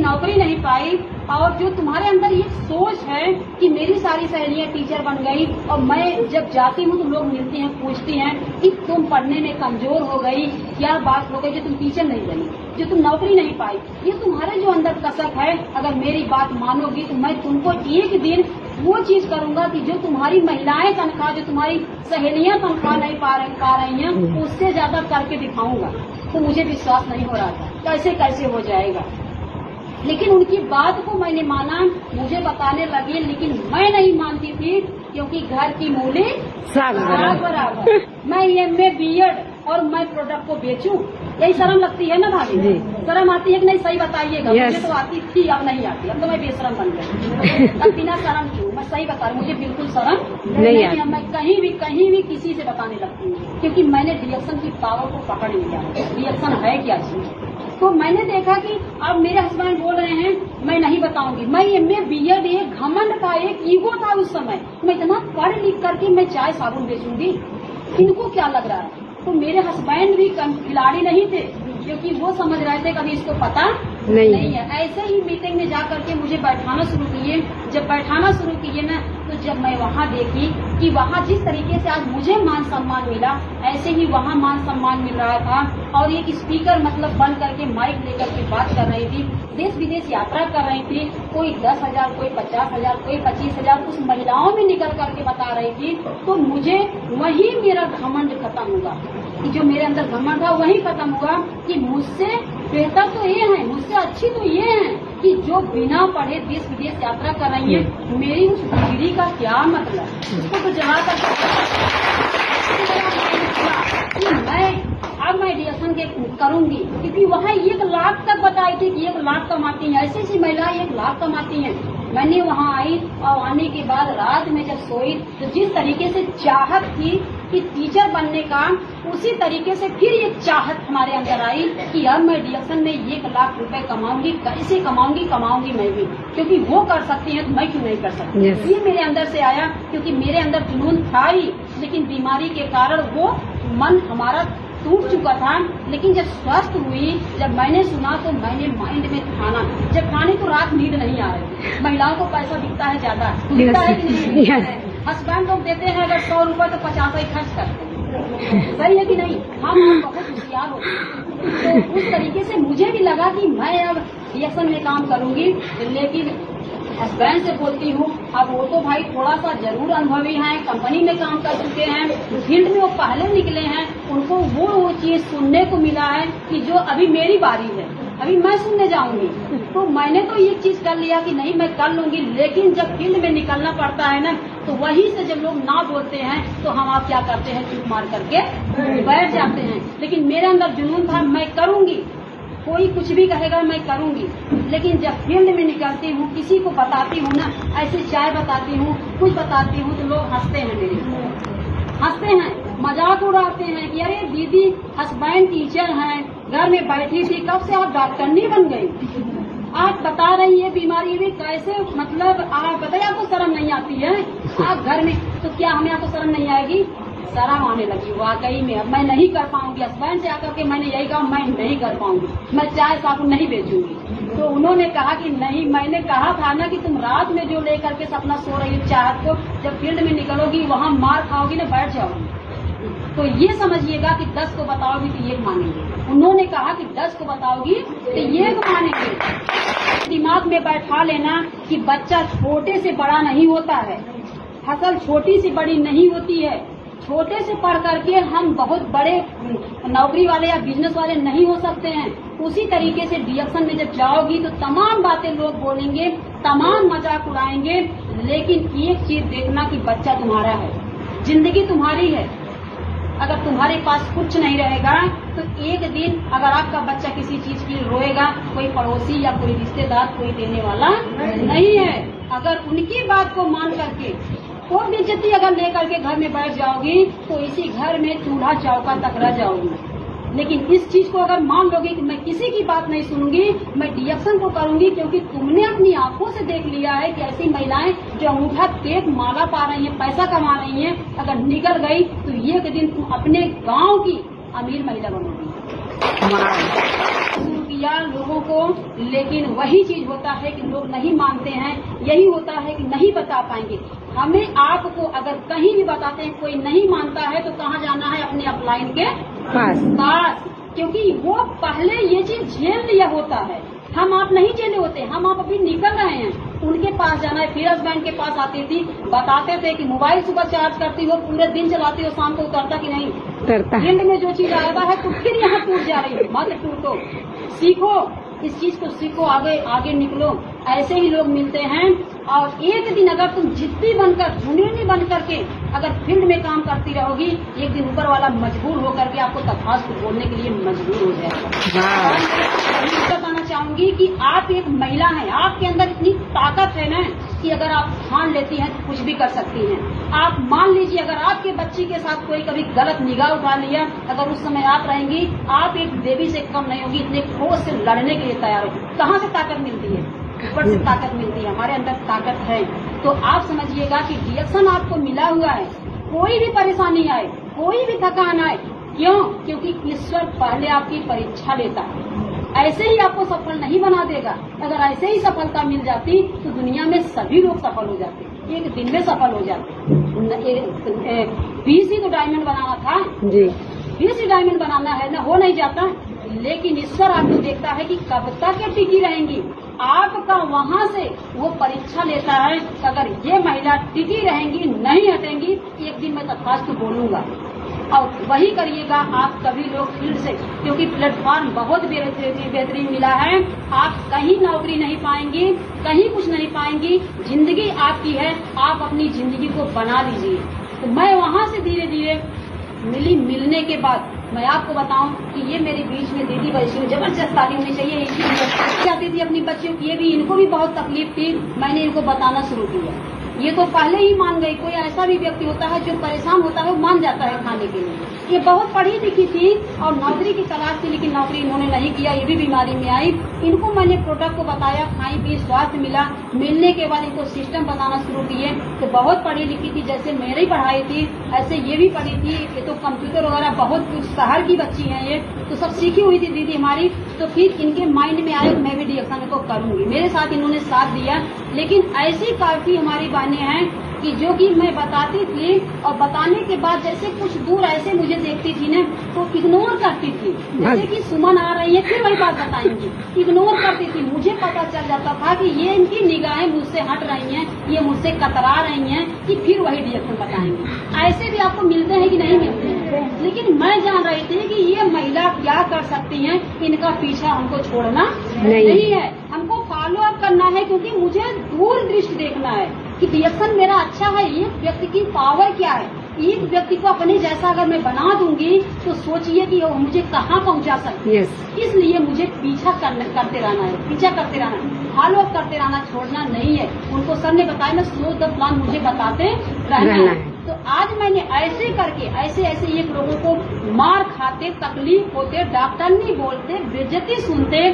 नौकरी नहीं पाई और जो तुम्हारे अंदर ये सोच है कि मेरी सारी सहेलियां टीचर बन गई और मैं जब जाती हूँ तो लोग मिलते हैं पूछती हैं कि तुम पढ़ने में कमजोर हो गई, क्या बात हो गई जो तुम टीचर नहीं बनी, जो तुम नौकरी नहीं पाई। ये तुम्हारे जो अंदर कसक है, अगर मेरी बात मानोगी तो मैं तुमको एक दिन वो चीज करूंगा कि जो तुम्हारी महिलाएं तनख्वाह, जो तुम्हारी सहेलियां तनख्वाह नहीं पा रही हैं, उससे ज्यादा करके दिखाऊंगा। तो मुझे विश्वास नहीं हो रहा था कैसे हो जाएगा, लेकिन उनकी बात को मैंने माना, मुझे बताने लगी, लेकिन मैं नहीं मानती थी क्योंकि घर की मूली साग बराबर। मैं MA BEd और मैं प्रोडक्ट को बेचूं, यही शर्म लगती है ना भाभी? शर्म आती है कि नहीं? सही बताइएगा। मुझे तो आती थी, अब नहीं आती, अब तो मैं बेशरम बन गई। अब बिना शर्म क्यों? मैं सही बता रही हूँ, मुझे बिल्कुल शर्म नहीं है। मैं कहीं भी किसी से बताने लगती हूँ क्योंकि मैंने रिएक्शन की पावर को पकड़ लिया। रिएक्शन है क्या चीज? तो मैंने देखा कि अब मेरे हस्बैंड बोल रहे हैं मैं नहीं बताऊंगी। मैं MA BEd, एक घमंड था, एक ईगो था उस समय। मैं इतना पढ़ लिख करके मैं चाय साबुन बेचूंगी, इनको क्या लग रहा है? तो मेरे हस्बैंड भी खिलाड़ी नहीं थे क्योंकि वो समझ रहे थे कभी इसको पता नहीं है। ऐसे ही मीटिंग में जा करके मुझे बैठाना शुरू किए। जब बैठाना शुरू किए ना, तो जब मैं वहाँ देखी कि वहाँ जिस तरीके से आज मुझे मान सम्मान मिला, ऐसे ही वहाँ मान सम्मान मिल रहा था। और एक स्पीकर मतलब बन करके माइक लेकर के बात कर रही थी, देश विदेश यात्रा कर रही थी, कोई 10,000, कोई 50,000, कोई 25,000 उस महिलाओं में निकल करके बता रही थी। तो मुझे वही मेरा घमंड खत्म हुआ कि जो मेरे अंदर घमंड था वही खत्म हुआ कि मुझसे बेहतर तो ये है, मुझसे अच्छी तो ये है कि जो बिना पढ़े देश विदेश यात्रा कर रही है। मेरी उस डिग्री का क्या मतलब? उसको तो जमा कर मैं डिएक्शन के करूंगी क्योंकि वहाँ 1 लाख तक बताई थी कि 1 लाख कमाती हैं, ऐसी महिलाएं 1 लाख कमाती हैं। मैंने वहाँ आई और आने के बाद रात में जब सोई तो जिस तरीके से चाहत थी कि टीचर बनने का, उसी तरीके से फिर एक चाहत हमारे अंदर आई कि अब मैं डिएक्शन में 1 लाख रुपए कमाऊंगी। कैसे कमाऊंगी मैं भी, क्योंकि वो कर सकती हैं तो मैं क्यों नहीं कर सकती? ये मेरे अंदर से आया क्योंकि मेरे अंदर जुनून था ही, लेकिन बीमारी के कारण वो मन हमारा टूट चुका था। लेकिन जब स्वस्थ हुई, जब मैंने सुना तो मैंने माइंड में ठाना। जब ठानी तो रात नींद नहीं आ रही। महिलाओं को पैसा दिखता है ज्यादा, दिखता है कि नहीं? हस्बैंड लोग देते हैं अगर 100 रुपए तो 50 ही खर्च करते हैं, सही है कि नहीं? हम बहुत होशियार होते हैं। तो उस तरीके से मुझे भी लगा कि मैं अब रिएक्शन में काम करूंगी, लेकिन हस्बैंड से बोलती हूँ अब वो तो भाई थोड़ा सा जरूर अनुभवी हैं, कंपनी में काम कर चुके हैं, फील्ड में वो पहले निकले हैं, उनको वो चीज सुनने को मिला है कि जो अभी मेरी बारी है, अभी मैं सुनने जाऊंगी। तो मैंने तो ये चीज कर लिया कि नहीं मैं कर लूंगी, लेकिन जब फील्ड में निकलना पड़ता है ना, तो वहीं से जब लोग ना बोलते हैं तो हम आप क्या करते हैं, चुप मार करके बैठ जाते हैं। लेकिन मेरे अंदर जुनून था, मैं करूंगी, कोई कुछ भी कहेगा मैं करूंगी। लेकिन जब फील्ड में निकलती हूँ, किसी को बताती हूँ ना, ऐसे चाय बताती हूँ, कुछ बताती हूँ, तो लोग हंसते हैं, मेरे हंसते हैं, मजाक उड़ाते हैं कि अरे दीदी हस्बैंड टीचर हैं, घर में बैठी थी, कब से आप डॉक्टर नहीं बन गई? आप बता रही है बीमारी भी कैसे, मतलब आप बताइए, आपको शर्म नहीं आती है? आप घर में, तो क्या हमें आपको शर्म नहीं आएगी? शर्म आने लगी वाकई में। अब मैं नहीं कर पाऊंगी। हस्बैंड से आकर के मैंने यही कहा, मैं नहीं कर पाऊंगी, मैं चाय साबुन नहीं बेचूंगी। तो उन्होंने कहा कि नहीं, मैंने कहा था ना कि तुम रात में जो लेकर के सपना सो रही हो चाहत को, जब फील्ड में निकलोगी वहाँ मार खाओगी ना, बैठ जाओगी। तो ये समझिएगा कि 10 को बताओगी तो 1 मानेंगे। उन्होंने कहा कि 10 को बताओगी तो 1 मानेंगे। दिमाग में बैठा लेना कि बच्चा छोटे से बड़ा नहीं होता है, फसल छोटी से बड़ी नहीं होती है। छोटे से पढ़ करके हम बहुत बड़े नौकरी वाले या बिजनेस वाले नहीं हो सकते हैं। उसी तरीके से डिएक्शन में जब जाओगी तो तमाम बातें लोग बोलेंगे, तमाम मजाक उड़ाएंगे, लेकिन एक चीज देखना कि बच्चा तुम्हारा है, जिंदगी तुम्हारी है। अगर तुम्हारे पास कुछ नहीं रहेगा तो एक दिन अगर आपका बच्चा किसी चीज की रोएगा, कोई पड़ोसी या कोई रिश्तेदार कोई देने वाला नहीं है। अगर उनकी बात को मान करके और बेइज्जती अगर लेकर के घर में बैठ जाओगी तो इसी घर में चूल्हा चौका तक रह जाओगी। लेकिन इस चीज को अगर मान लोगे कि मैं किसी की बात नहीं सुनूंगी, मैं डिएक्शन को करूंगी, क्योंकि तुमने अपनी आंखों से देख लिया है कि ऐसी महिलाएं जो अंगूठा टेक माला पा रही हैं, पैसा कमा रही हैं, अगर निकल गई तो एक दिन तुम अपने गांव की अमीर महिला बनोगी। शुरू किया लोगों को, लेकिन वही चीज होता है कि लोग नहीं मानते हैं। यही होता है कि नहीं बता पाएंगे। हमें आपको अगर कहीं भी बताते हैं कोई नहीं मानता है तो कहाँ जाना है? अपने अपलाइन के पास, क्योंकि वो पहले ये चीज झेल लिया होता है। हम आप नहीं झेले होते, हम आप अभी निकल रहे हैं। उनके पास जाना है। फिर हस्बैंड के पास आती थी, बताते थे कि मोबाइल सुबह चार्ज करती हो, पूरे दिन चलाती हो, शाम को उतरता कि नहीं? फील्ड में जो चीज आया है तो फिर यहाँ टूट जा रही है। मत टूटो, सीखो, इस चीज को सीखो, आगे निकलो। ऐसे ही लोग मिलते हैं। और एक दिन अगर तुम जिद्दी बनकर, जुनूनी बन करके अगर फील्ड में काम करती रहोगी, एक दिन ऊपर वाला मजबूर होकर के आपको तथास्तु बोलने के लिए मजबूर हो जाएगा। मैं बताना चाहूंगी कि आप एक महिला हैं, आपके अंदर इतनी ताकत है ना कि अगर आप ठान लेती हैं तो कुछ भी कर सकती हैं। आप मान लीजिए अगर आपके बच्ची के साथ कोई कभी गलत निगाह उठा लिया, अगर उस समय आप रहेंगी, आप एक देवी से कम नहीं होगी, इतने क्रोध से लड़ने के लिए तैयार होगी। कहाँ से ताकत मिलती है? ऊपर से ताकत मिलती है। हमारे अंदर ताकत है। तो आप समझिएगा कि रिएक्शन आपको मिला हुआ है। कोई भी परेशानी आए, कोई भी थकान आए, क्यों? क्योंकि ईश्वर पहले आपकी परीक्षा लेता है। ऐसे ही आपको सफल नहीं बना देगा। अगर ऐसे ही सफलता मिल जाती तो दुनिया में सभी लोग सफल हो जाते, एक दिन में सफल हो जाते। 20 ही तो डायमंड बनाना था जी, 20 ही डायमंड बनाना है ना, हो नहीं जाता। लेकिन ईश्वर आपको देखता है कि कब तक ये टिकी रहेंगी। आपका वहाँ से वो परीक्षा लेता है। अगर ये महिला टिकी रहेंगी, नहीं हटेंगी, एक दिन मैं तथास्तु बोलूंगा। और वही करिएगा आप सभी लोग फील्ड से, क्योंकि प्लेटफॉर्म बहुत बेहतरीन मिला है। आप कहीं नौकरी नहीं पाएंगी, कहीं कुछ नहीं पाएंगी। जिंदगी आपकी है, आप अपनी जिंदगी को बना लीजिए। तो मैं वहाँ से धीरे धीरे मिलने के बाद मैं आपको बताऊं कि ये मेरे बीच में दीदी वैष्णवी जबरदस्त ताली होनी चाहिए। चाहती थी अपनी बच्चियों की, ये भी इनको भी बहुत तकलीफ थी। मैंने इनको बताना शुरू किया। ये तो पहले ही मान गई। कोई ऐसा भी व्यक्ति होता है जो परेशान होता है, वो मान जाता है खाने के लिए। ये बहुत पढ़ी लिखी थी और नौकरी की तलाश थी, लेकिन नौकरी इन्होंने नहीं किया। ये भी बीमारी में आई। इनको मैंने प्रोडक्ट को बताया, खाई पी, स्वास्थ्य मिला। मिलने के बाद इनको सिस्टम बताना शुरू किए। तो बहुत पढ़ी लिखी थी, जैसे मेरी पढ़ाई थी ऐसे ये भी पढ़ी थी। ये तो कंप्यूटर वगैरह बहुत कुछ, शहर की बच्ची है ये तो सब सीखी हुई थी दीदी हमारी। तो फिर इनके माइंड में आया मैं भी रिएक्शन को करूंगी। मेरे साथ इन्होंने साथ दिया। लेकिन ऐसी काफी हमारी बहनें हैं कि जो कि मैं बताती थी और बताने के बाद जैसे कुछ दूर ऐसे मुझे देखती थी ना तो इग्नोर करती थी। जैसे कि सुमन आ रही है फिर वही बात बताएंगी, इग्नोर करती थी। मुझे पता चल जाता था कि ये इनकी निगाहें मुझसे हट रही हैं, ये मुझसे कतरा रही हैं कि फिर वही रिएक्शन बताएंगे। ऐसे भी आपको मिलते हैं कि नहीं मिलते हैं? लेकिन मैं जान रही थी कि ये महिला क्या कर सकती हैं, इनका पीछा हमको छोड़ना नहीं है, हमको फॉलो अप करना है। क्योंकि मुझे दूर दृष्टि देखना है कि रिएक्शन मेरा अच्छा है, ये व्यक्ति की पावर क्या है। एक व्यक्ति को अपने जैसा अगर मैं बना दूंगी तो सोचिए कि वो मुझे कहाँ पहुँचा सकती है। इसलिए मुझे पीछा करते रहना है, पीछा करते रहना है, फॉलो अप करते रहना, छोड़ना नहीं है। उनको सर ने बताया मैं 100 प्लान मुझे बताते रहना है। तो आज मैंने ऐसे करके ऐसे एक लोगों को मार खाते, तकलीफ होते, डॉक्टर नहीं बोलते, बेइज्जती सुनते,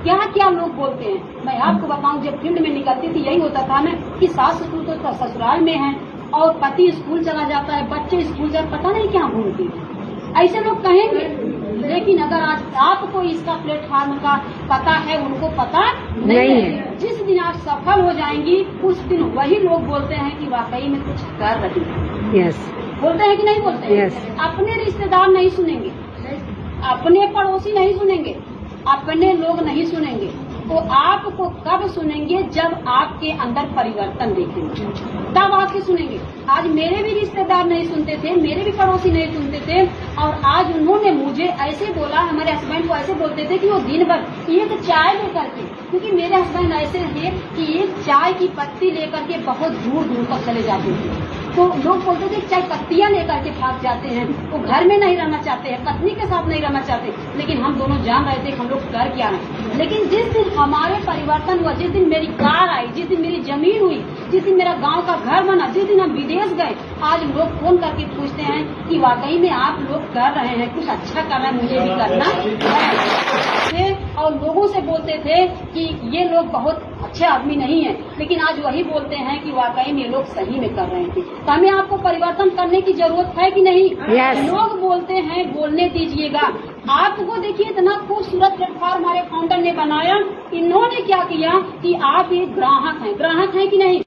क्या क्या लोग बोलते हैं। मैं आपको बताऊं, जब फील्ड में निकलती थी यही होता था ना कि सास ससुर तो ससुराल में है और पति स्कूल चला जाता है, बच्चे स्कूल जाए, पता नहीं क्या घूमती। ऐसे लोग कहेंगे। लेकिन अगर आज आपको इसका प्लेटफॉर्म का पता है, उनको पता नहीं है। जिस दिन आप सफल हो जाएंगी उस दिन वही लोग बोलते हैं कि वाकई में कुछ कर रही है। बोलते हैं कि नहीं बोलते हैं? अपने रिश्तेदार नहीं सुनेंगे, अपने पड़ोसी नहीं सुनेंगे, अपने लोग नहीं सुनेंगे। तो आपको कब सुनेंगे? जब आपके अंदर परिवर्तन देखेंगे तब आपके सुनेंगे। आज मेरे भी रिश्तेदार नहीं सुनते थे, मेरे भी पड़ोसी नहीं सुनते थे, और आज उन्होंने मुझे ऐसे बोला, हमारे हस्बैंड को ऐसे बोलते थे कि वो दिन भर एक चाय लेकर के, क्योंकि मेरे हस्बैंड ऐसे थे कि एक चाय की पत्ती लेकर के बहुत दूर दूर तक चले जाते थे। तो लोग बोलते थे चाय पत्तियां लेकर के भाग जाते हैं, वो घर में नहीं रहना चाहते हैं, पत्नी के साथ नहीं रहना चाहते। लेकिन हम दोनों जान रहे थे हम लोग कर क्या रहे। लेकिन जिस दिन हमारे परिवर्तन हुआ, जिस दिन मेरी कार आई, जिस दिन मेरी जमीन हुई, जिस दिन मेरा गांव का घर बना, जिस दिन हम विदेश गए, आज लोग फोन करके पूछते हैं कि वाकई में आप लोग कर रहे हैं, कुछ अच्छा कर रहे हैं, मुझे भी करना है। और लोगों से बोलते थे कि ये लोग बहुत अच्छे आदमी नहीं है, लेकिन आज वही बोलते हैं कि वाकई में ये लोग सही में कर रहे थे। तो हमें आपको परिवर्तन करने की जरूरत है कि नहीं? लोग बोलते हैं, बोलने दीजिएगा। आपको देखिए इतना खूबसूरत प्लेटफॉर्म हमारे फाउंडर ने बनाया। इन्होंने क्या किया कि आप एक ग्राहक हैं कि नहीं।